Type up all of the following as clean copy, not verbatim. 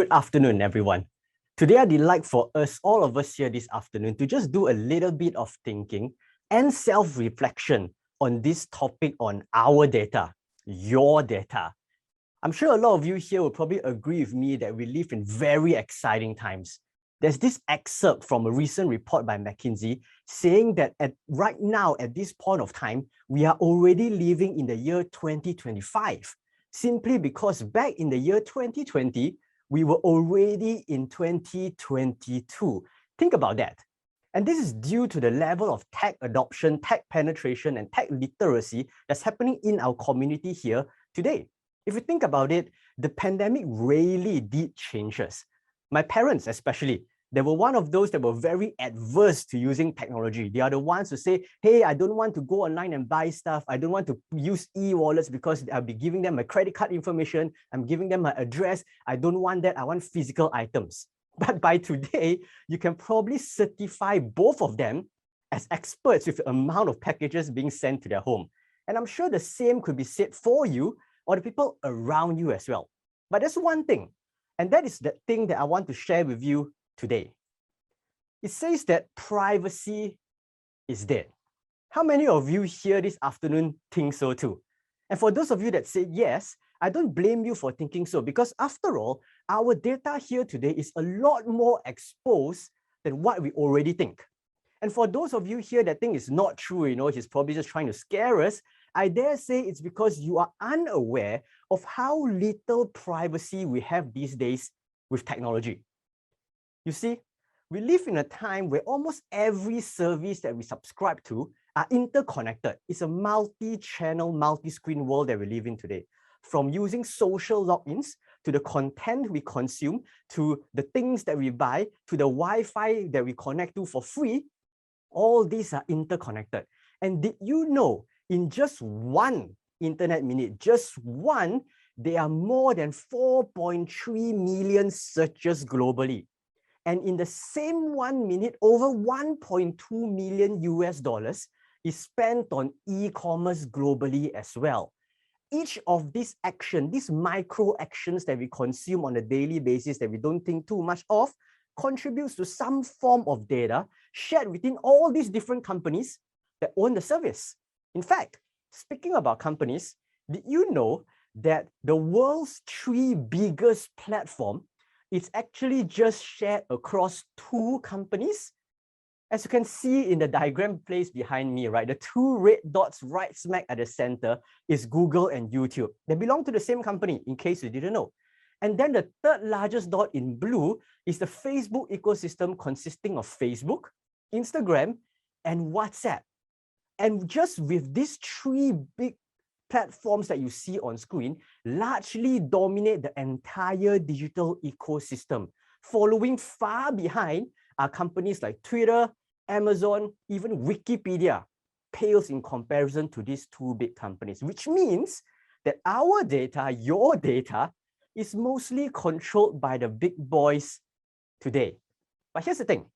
Good afternoon, everyone. Today, I'd like for us, all of us here this afternoon, to just do a little bit of thinking and self-reflection on this topic on our data, your data. I'm sure a lot of you here will probably agree with me that we live in very exciting times. There's this excerpt from a recent report by McKinsey saying that right now, at this point of time, we are already living in the year 2025, simply because back in the year 2020, we were already in 2022. Think about that. And this is due to the level of tech adoption, tech penetration, and tech literacy that's happening in our community here today. If you think about it, the pandemic really did change us. My parents especially, they were one of those that were very adverse to using technology. They are the ones who say, hey, I don't want to go online and buy stuff. I don't want to use e-wallets because I'll be giving them my credit card information. I'm giving them my address. I don't want that. I want physical items. But by today, you can probably certify both of them as experts with the amount of packages being sent to their home. And I'm sure the same could be said for you or the people around you as well. But there's one thing, and that is the thing that I want to share with you today. It says that privacy is dead. How many of you here this afternoon think so too? And for those of you that say yes, I don't blame you for thinking so, because after all, our data here today is a lot more exposed than what we already think. And for those of you here that think it's not true, he's probably just trying to scare us, I dare say it's because you are unaware of how little privacy we have these days with technology. You see, we live in a time where almost every service that we subscribe to are interconnected. It's a multi-channel, multi-screen world that we live in today. From using social logins, to the content we consume, to the things that we buy, to the Wi-Fi that we connect to for free, all these are interconnected. And did you know, in just one internet minute, just one, there are more than 4.3 million searches globally. And in the same 1 minute, over 1.2 million US dollars is spent on e-commerce globally as well. Each of these actions, these micro actions that we consume on a daily basis that we don't think too much of, contributes to some form of data shared within all these different companies that own the service. In fact, speaking about companies, did you know that the world's 3 biggest platforms it's actually just shared across 2 companies? As you can see in the diagram placed behind me, right, the 2 red dots right smack at the center is Google and YouTube. They belong to the same company, in case you didn't know. And then the 3rd largest dot in blue is the Facebook ecosystem consisting of Facebook, Instagram, and WhatsApp. And just with these 3 big platforms that you see on screen largely dominate the entire digital ecosystem. Following far behind are companies like Twitter, Amazon, even Wikipedia pales in comparison to these 2 big companies, which means that our data, your data, is mostly controlled by the big boys today. But here's the thing.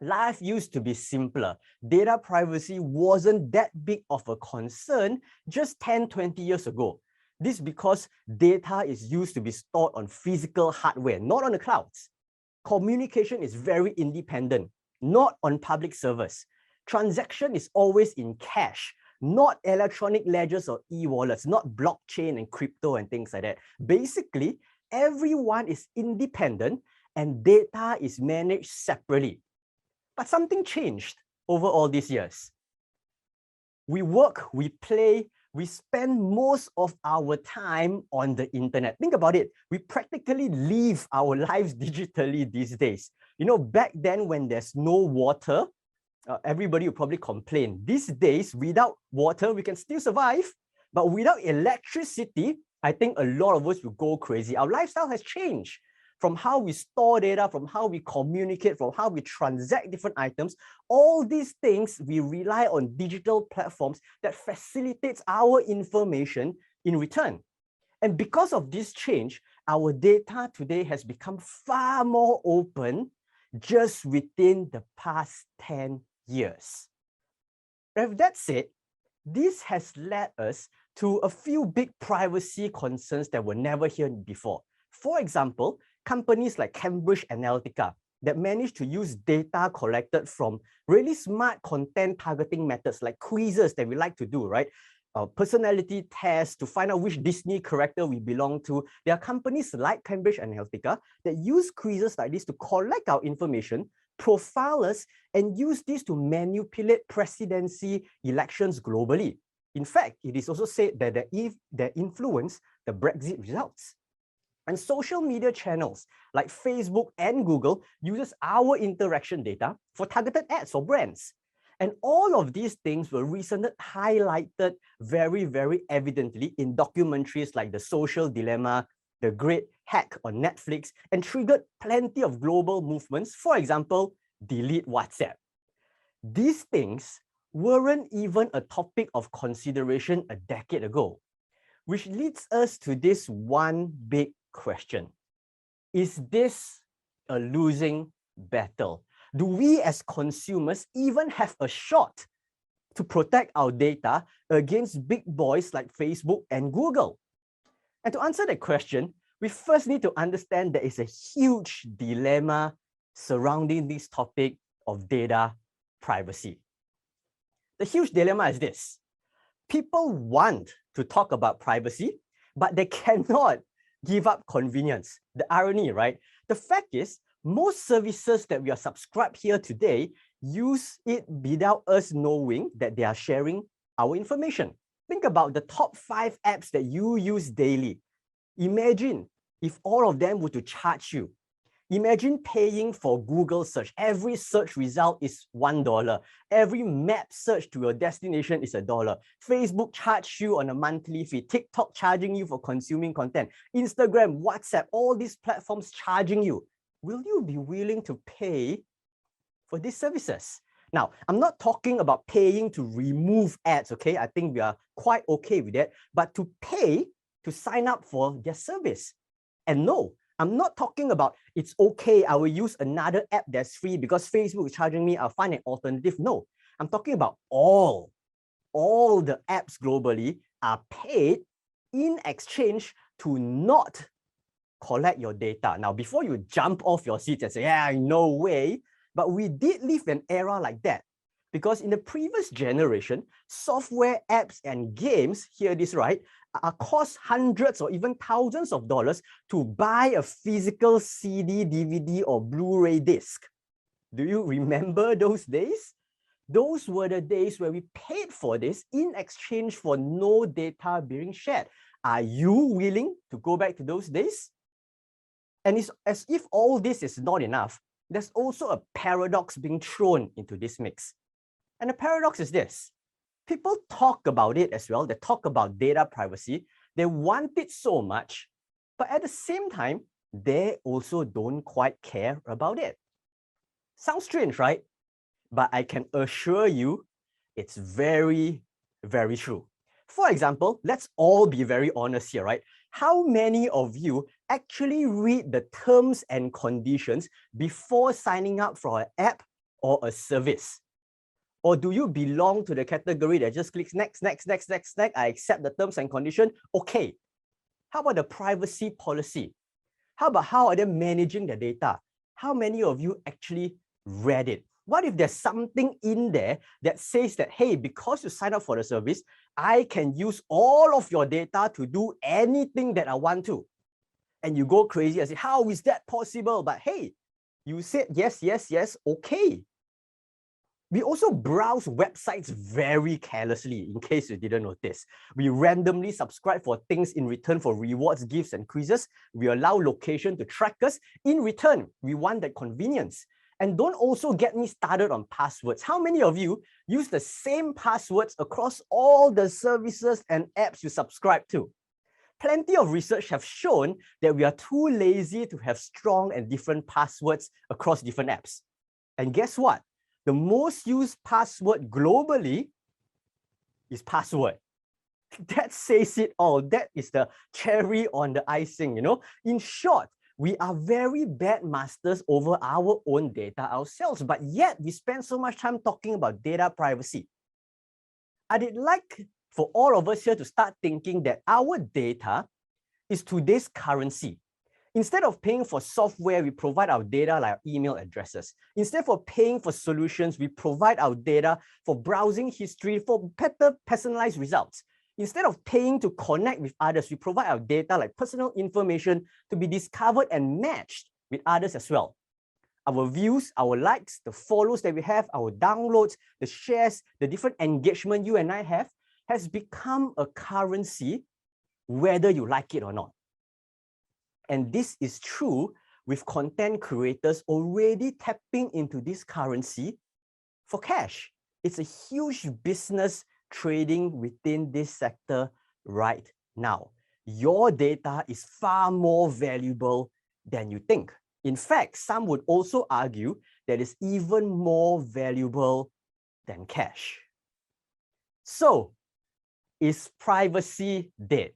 Life used to be simpler. Data privacy wasn't that big of a concern just 10, 20 years ago. This because data is used to be stored on physical hardware, not on the clouds. Communication is very independent, not on public servers. Transaction is always in cash, not electronic ledgers or e-wallets, not blockchain and crypto and things like that. Basically, everyone is independent and data is managed separately. But something changed over all these years. We work, we play, we spend most of our time on the internet. Think about it. We practically live our lives digitally these days. Back then when there's no water, everybody would probably complain. These days, without water, we can still survive. But without electricity, I think a lot of us will go crazy. Our lifestyle has changed. From how we store data, from how we communicate, from how we transact different items, all these things, we rely on digital platforms that facilitates our information in return. And because of this change, our data today has become far more open just within the past 10 years. With that said, this has led us to a few big privacy concerns that were never here before. For example, companies like Cambridge Analytica that manage to use data collected from really smart content targeting methods like quizzes that we like to do, right? Personality tests to find out which Disney character we belong to. There are companies like Cambridge Analytica that use quizzes like this to collect our information, profile us, and use this to manipulate presidency elections globally. In fact, it is also said that they influence the Brexit results. And social media channels like Facebook and Google uses our interaction data for targeted ads for brands. And all of these things were recently highlighted very, very evidently in documentaries like The Social Dilemma, The Great Hack on Netflix, and triggered plenty of global movements. For example, delete WhatsApp. These things weren't even a topic of consideration a decade ago, which leads us to this one big question. Is this a losing battle? Do we as consumers even have a shot to protect our data against big boys like Facebook and Google? And to answer that question, we first need to understand there is a huge dilemma surrounding this topic of data privacy. The huge dilemma is this. People want to talk about privacy, but they cannot give up convenience. The irony, right? The fact is, most services that we are subscribed here today use it without us knowing that they are sharing our information. Think about the top 5 apps that you use daily. Imagine if all of them were to charge you. Imagine paying for Google search. Every search result is $1. Every map search to your destination is $1. Facebook charge you on a monthly fee. TikTok charging you for consuming content. Instagram, WhatsApp, all these platforms charging you. Will you be willing to pay for these services? Now, I'm not talking about paying to remove ads, okay? I think we are quite okay with that, but to pay to sign up for their service. And no, I'm not talking about it's okay, I will use another app that's free because Facebook is charging me, I'll find an alternative. No, I'm talking about all the apps globally are paid in exchange to not collect your data. Now, before you jump off your seat and say, yeah, no way, but we did live an era like that. Because in the previous generation, software, apps, and games, hear this right, cost hundreds or even thousands of dollars to buy a physical CD, DVD, or Blu-ray disc. Do you remember those days? Those were the days where we paid for this in exchange for no data being shared. Are you willing to go back to those days? And it's as if all this is not enough, there's also a paradox being thrown into this mix. And the paradox is this. People talk about it as well. They talk about data privacy. They want it so much, but at the same time, they also don't quite care about it. Sounds strange, right? But I can assure you, it's very, very true. For example, let's all be very honest here, right? How many of you actually read the terms and conditions before signing up for an app or a service? Or do you belong to the category that just clicks next, next, next, next, next, I accept the terms and conditions? Okay. How about the privacy policy? How about how are they managing the data? How many of you actually read it? What if there's something in there that says that, hey, because you sign up for the service, I can use all of your data to do anything that I want to? And you go crazy and say, how is that possible? But hey, you said yes, yes, yes, okay. We also browse websites very carelessly, in case you didn't notice. We randomly subscribe for things in return for rewards, gifts, and quizzes. We allow location to track us. In return, we want that convenience. And don't also get me started on passwords. How many of you use the same passwords across all the services and apps you subscribe to? Plenty of research have shown that we are too lazy to have strong and different passwords across different apps. And guess what? The most used password globally is password. That says it all. That is the cherry on the icing, you know. In short, we are very bad masters over our own data ourselves, but yet we spend so much time talking about data privacy. I'd like for all of us here to start thinking that our data is today's currency. Instead of paying for software, we provide our data like our email addresses. Instead of paying for solutions, we provide our data for browsing history, for better personalized results. Instead of paying to connect with others, we provide our data like personal information to be discovered and matched with others as well. Our views, our likes, the follows that we have, our downloads, the shares, the different engagement you and I have has become a currency, whether you like it or not. And this is true with content creators already tapping into this currency for cash. It's a huge business trading within this sector right now. Your data is far more valuable than you think. In fact, some would also argue that it's even more valuable than cash. So, is privacy dead?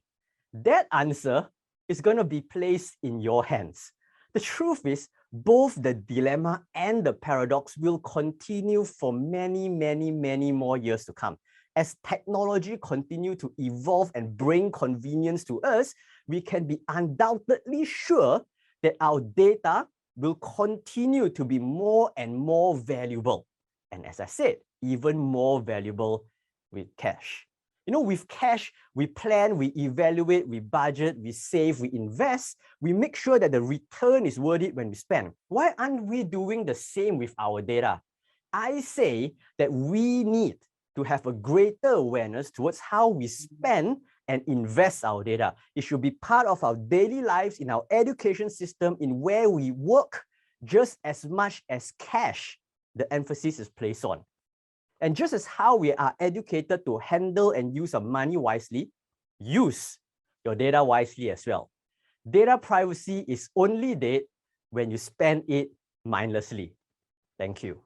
That answer is going to be placed in your hands. The truth is, both the dilemma and the paradox will continue for many, many, many more years to come. As technology continues to evolve and bring convenience to us, we can be undoubtedly sure that our data will continue to be more and more valuable. And as I said, even more valuable with cash. You know, with cash, we plan, we evaluate, we budget, we save, we invest, we make sure that the return is worth it when we spend. Why aren't we doing the same with our data? I say that we need to have a greater awareness towards how we spend and invest our data. It should be part of our daily lives, in our education system, in where we work, just as much as cash, the emphasis is placed on. And just as how we are educated to handle and use our money wisely, use your data wisely as well. Data privacy is only dead when you spend it mindlessly. Thank you.